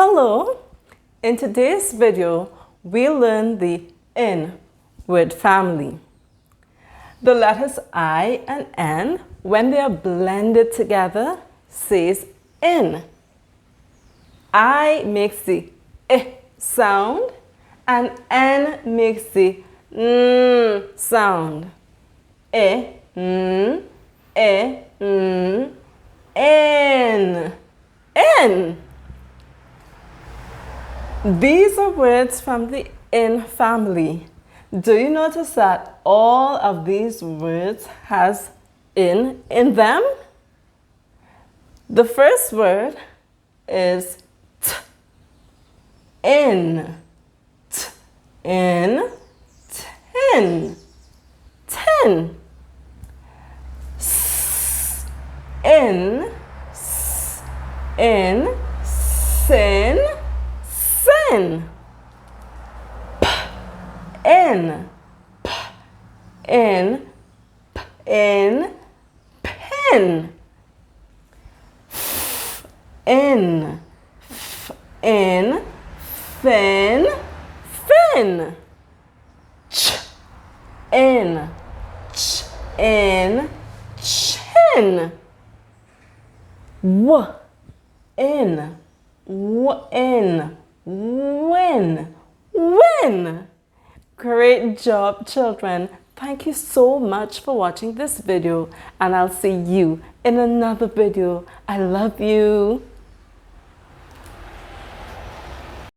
Hello! In today's video, we'll learn the in word family. The letters I and N, when they are blended together, says in. I makes the I sound and N makes the N sound. I, N, I, N, N. N. These are words from the in family. Do you notice that all of these words has in them? The first word is t, in, t, in, tin, tin, s, in, s, in, sin, sin, p, in, p, in, p, in, pin, f, in, f, in, fin, fin, ch, in, ch, in, chin, w, in, win, win, win. Great job, children. Thank you so much for watching this video, and I'll see you in another video. I love you.